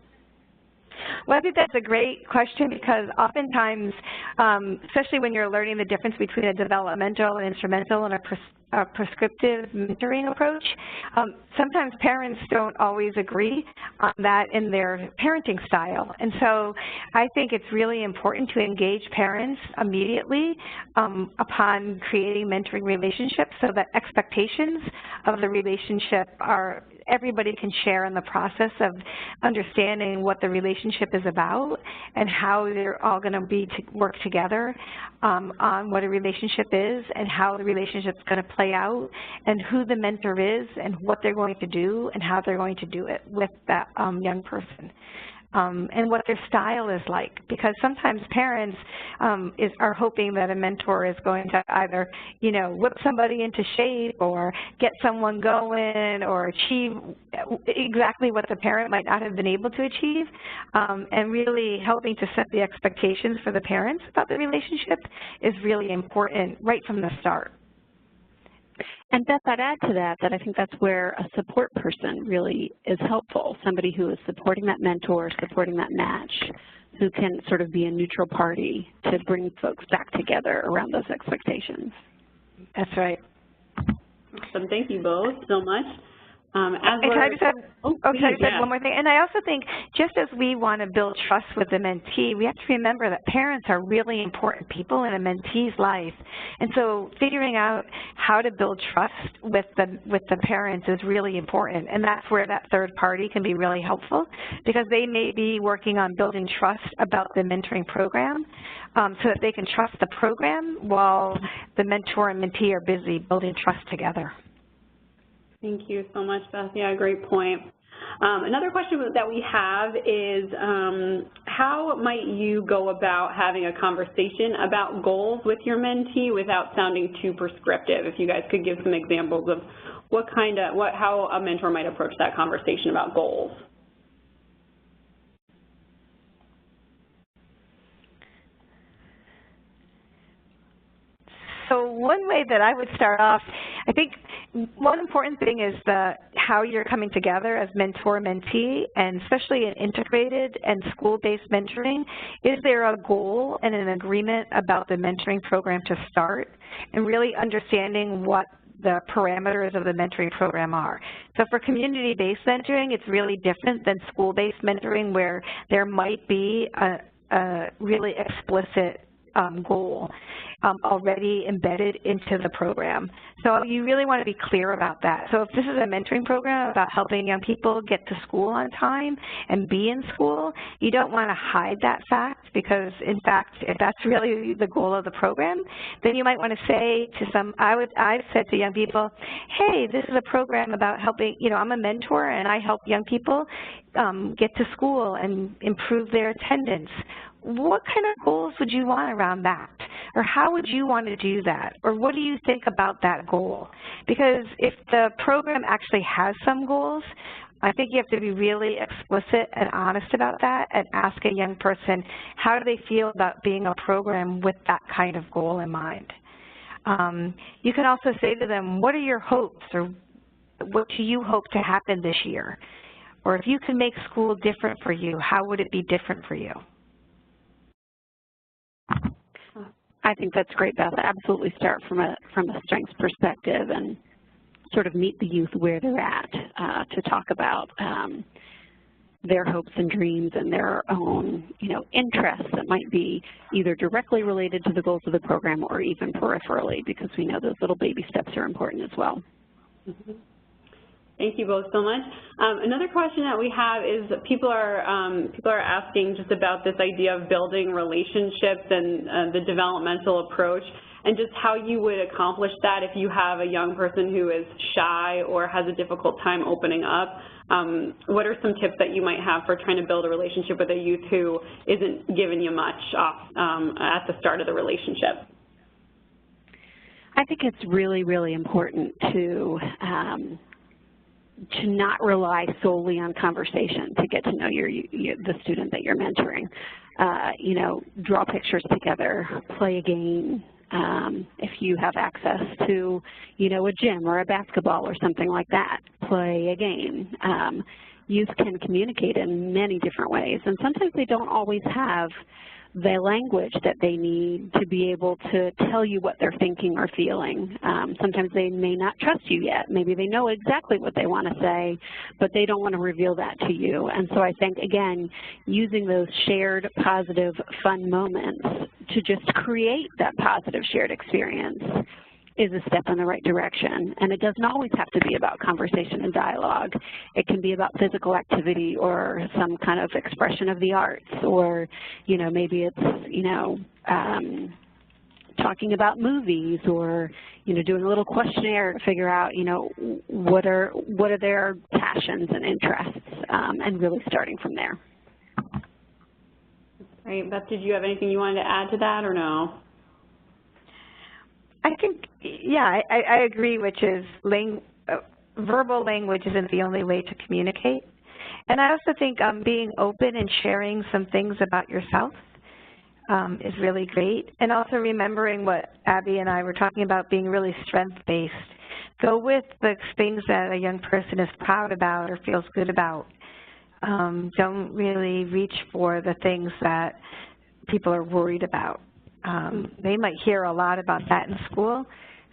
S5: Well, I think that's a great question because oftentimes, especially when you're learning the difference between a developmental and instrumental and a prescriptive mentoring approach, sometimes parents don't always agree on that in their parenting style. And so I think it's really important to engage parents immediately upon creating mentoring relationships so that expectations of the relationship are everybody can share in the process of understanding what the relationship is about and how they're all going to work together on what a relationship is and how the relationship is going to play out and who the mentor is and what they're going to do and how they're going to do it with that young person. And what their style is like, because sometimes parents are hoping that a mentor is going to either, whip somebody into shape or get someone going or achieve exactly what the parent might not have been able to achieve, and really helping to set the expectations for the parents about the relationship is really important right from the start.
S3: And Beth, I'd add to that I think that's where a support person really is helpful, somebody who is supporting that mentor, supporting that match, who can sort of be a neutral party to bring folks back together around those expectations.
S5: That's right.
S1: Awesome. Thank you both so much.
S5: Can I just add one more thing? And I also think just as we want to build trust with the mentee, we have to remember that parents are really important people in a mentee's life. And so figuring out how to build trust with the parents is really important. And that's where that third party can be really helpful because they may be working on building trust about the mentoring program so that they can trust the program while the mentor and mentee are busy building trust together.
S1: Thank you so much, Beth. Yeah, great point. Another question that we have is how might you go about having a conversation about goals with your mentee without sounding too prescriptive? If you guys could give some examples of how a mentor might approach that conversation about goals.
S5: So one way that I would start off, I think one important thing is how you're coming together as mentor-mentee, and especially in integrated and school-based mentoring. Is there a goal and an agreement about the mentoring program to start, and really understanding what the parameters of the mentoring program are. So for community-based mentoring, it's really different than school-based mentoring where there might be a really explicit goal already embedded into the program. So you really want to be clear about that. So if this is a mentoring program about helping young people get to school on time and be in school, you don't want to hide that fact because, in fact, if that's really the goal of the program, then you might want to say to I've said to young people, hey, this is a program about helping, I'm a mentor and I help young people get to school and improve their attendance. What kind of goals would you want around that? Or how would you want to do that? Or what do you think about that goal? Because if the program actually has some goals, I think you have to be really explicit and honest about that and ask a young person, how do they feel about being a program with that kind of goal in mind? You can also say to them, what are your hopes, or what do you hope to happen this year? Or if you can make school different for you, how would it be different for you?
S3: I think that's great, Beth. Absolutely start from a strengths perspective and sort of meet the youth where they're at to talk about their hopes and dreams and their own, interests that might be either directly related to the goals of the program or even peripherally, because we know those little baby steps are important as well.
S1: Mm-hmm. Thank you both so much. Another question that we have is that people are asking just about this idea of building relationships and the developmental approach. and just how you would accomplish that if you have a young person who is shy or has a difficult time opening up. What are some tips that you might have for trying to build a relationship with a youth who isn't giving you much at the start of the relationship?
S3: I think it's really, really important to not rely solely on conversation to get to know the student that you're mentoring. You know, draw pictures together, play a game. If you have access to, you know, a gym or a basketball or something like that, play a game. Youth can communicate in many different ways, and sometimes they don't always have the language that they need to be able to tell you what they're thinking or feeling. Sometimes they may not trust you yet. Maybe they know exactly what they want to say, but they don't want to reveal that to you. And so I think, again, using those shared, positive, fun moments to just create that positive shared experience is a step in the right direction. And it doesn't always have to be about conversation and dialogue. It can be about physical activity or some kind of expression of the arts, or, you know, maybe it's, you know, talking about movies, or, you know, doing a little questionnaire to figure out, you know, what are their passions and interests, and really starting from there.
S1: Great. Beth, did you have anything you wanted to add to that or no?
S5: I think, yeah, I agree, which is verbal language isn't the only way to communicate. And I also think being open and sharing some things about yourself is really great. And also remembering what Abby and I were talking about, being really strength-based. Go with the things that a young person is proud about or feels good about. Don't really reach for the things that people are worried about. They might hear a lot about that in school.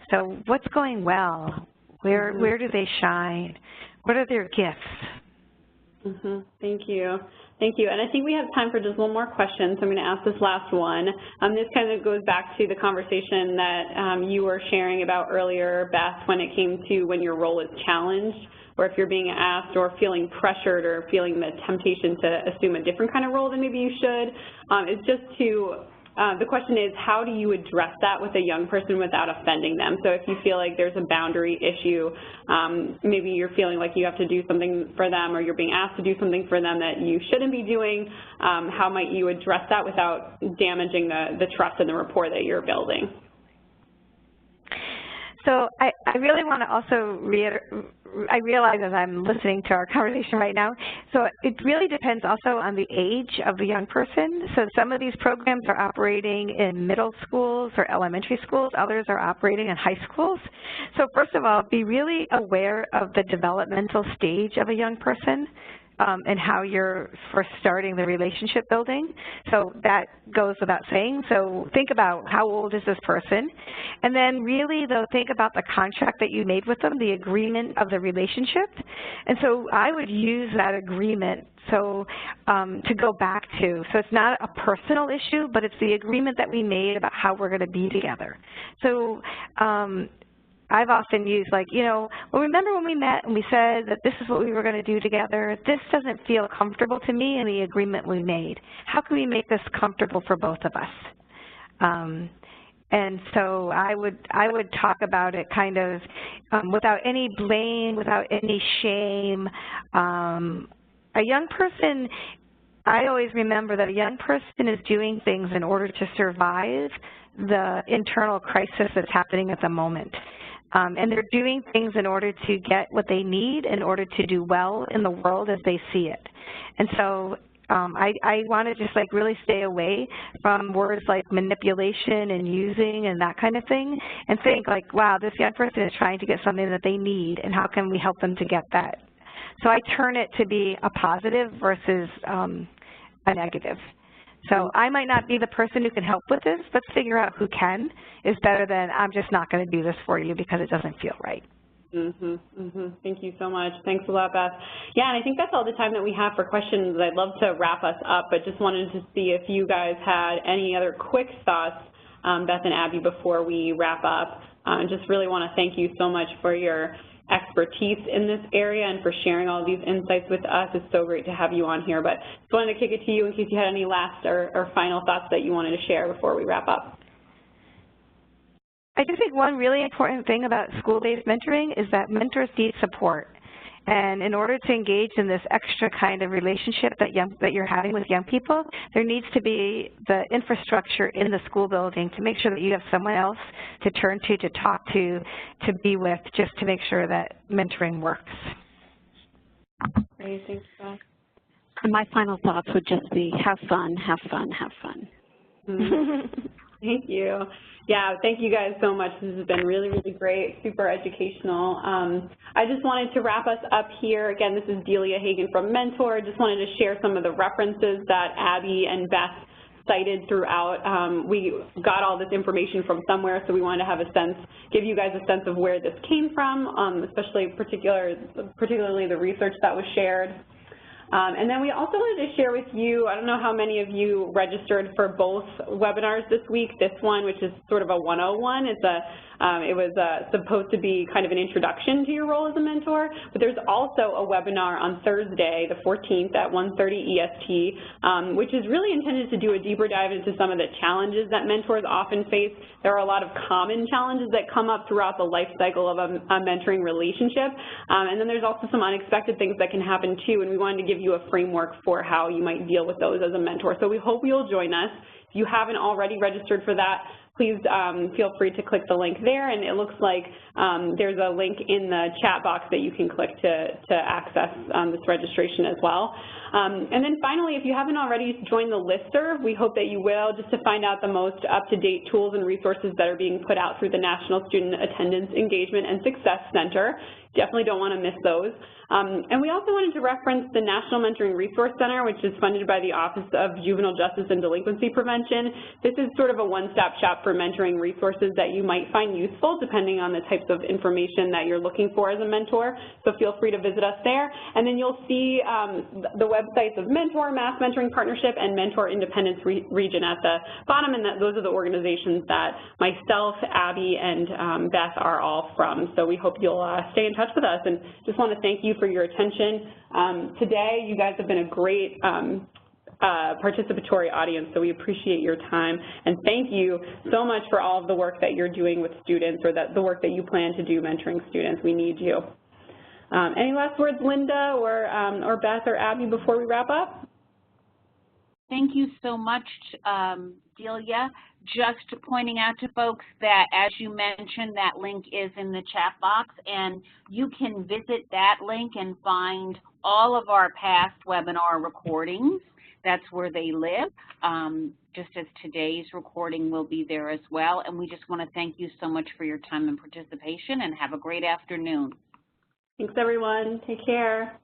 S5: So what's going well? Where do they shine? What are their gifts?
S1: Thank you. Thank you. And I think we have time for just one more question, so I'm going to ask this last one. This kind of goes back to the conversation that you were sharing about earlier, Beth, when it came to when your role is challenged, or if you're being asked or feeling pressured or feeling the temptation to assume a different kind of role than maybe you should. It's just to the question is, how do you address that with a young person without offending them? So if you feel like there's a boundary issue, maybe you're feeling like you have to do something for them, or you're being asked to do something for them that you shouldn't be doing, how might you address that without damaging the trust and the rapport that you're building?
S5: So I really want to also I realize as I'm listening to our conversation right now, so it really depends also on the age of the young person. So some of these programs are operating in middle schools or elementary schools, others are operating in high schools. So first of all, be really aware of the developmental stage of a young person. And how you're first starting the relationship building. So that goes without saying. So think about how old is this person, and then really though think about the contract that you made with them, the agreement of the relationship. And so I would use that agreement to go back to. So it's not a personal issue, but it's the agreement that we made about how we're going to be together. So I've often used, like, you know, well, remember when we met and we said that this is what we were going to do together? This doesn't feel comfortable to me in the agreement we made. How can we make this comfortable for both of us? And so I would talk about it kind of without any blame, without any shame. A young person, I always remember that a young person is doing things in order to survive the internal crisis that's happening at the moment. And they're doing things in order to get what they need in order to do well in the world as they see it. And so I want to just like really stay away from words like manipulation and using and that kind of thing, and think like, wow, this young person is trying to get something that they need, and how can we help them to get that? So I turn it to be a positive versus a negative. So I might not be the person who can help with this. Let's figure out who can is better than I'm just not going to do this for you because it doesn't feel right.
S1: Thank you so much. Thanks a lot, Beth. Yeah, and I think that's all the time that we have for questions. I'd love to wrap us up, but just wanted to see if you guys had any other quick thoughts, Beth and Abby, before we wrap up. Just really want to thank you so much for your expertise in this area and for sharing all of these insights with us. It's so great to have you on here. But just wanted to kick it to you in case you had any last or final thoughts that you wanted to share before we wrap up.
S5: I do think one really important thing about school-based mentoring is that mentors need support. And in order to engage in this extra kind of relationship that you're having with young people, there needs to be the infrastructure in the school building to make sure that you have someone else to turn to talk to be with, just to make sure that mentoring works.
S1: Great, thanks, Beth.
S3: And my final thoughts would just be have fun, have fun, have fun.
S1: Thank you. Yeah, thank you guys so much. This has been really, really great, super educational. I just wanted to wrap us up here. Again, this is Delia Hagan from Mentor. Just wanted to share some of the references that Abby and Beth cited throughout. We got all this information from somewhere, so we wanted to have a sense, give you guys a sense of where this came from, especially particularly the research that was shared. And then we also wanted to share with you, I don't know how many of you registered for both webinars this week. This one, which is sort of a 101, it was supposed to be kind of an introduction to your role as a mentor, but there's also a webinar on Thursday, the 14th at 1:30 EST, which is really intended to do a deeper dive into some of the challenges that mentors often face. There are a lot of common challenges that come up throughout the life cycle of a mentoring relationship, and then there's also some unexpected things that can happen too, and we wanted to give you a framework for how you might deal with those as a mentor. So we hope you'll join us. If you haven't already registered for that, please feel free to click the link there, and it looks like there's a link in the chat box that you can click to access this registration as well. And then finally, if you haven't already joined the listserv, we hope that you will, just to find out the most up-to-date tools and resources that are being put out through the National Student Attendance Engagement and Success Center. Definitely don't want to miss those. And we also wanted to reference the National Mentoring Resource Center, which is funded by the Office of Juvenile Justice and Delinquency Prevention. This is sort of a one-stop shop for mentoring resources that you might find useful depending on the types of information that you're looking for as a mentor. So feel free to visit us there. And then you'll see the websites of Mentor, Mass Mentoring Partnership, and Mentor Independence Region at the bottom, and those are the organizations that myself, Abby, and Beth are all from. So we hope you'll stay in touch with us, and just want to thank you for your attention today. You guys have been a great participatory audience, so we appreciate your time, and thank you so much for all of the work that you're doing with students, or the work that you plan to do mentoring students. We need you. Any last words, Linda or Beth or Abby, before we wrap up?
S2: Thank you so much, Delia. Just pointing out to folks that, as you mentioned, that link is in the chat box, and you can visit that link and find all of our past webinar recordings. That's where they live, just as today's recording will be there as well. And we just want to thank you so much for your time and participation, and have a great afternoon.
S1: Thanks, everyone. Take care.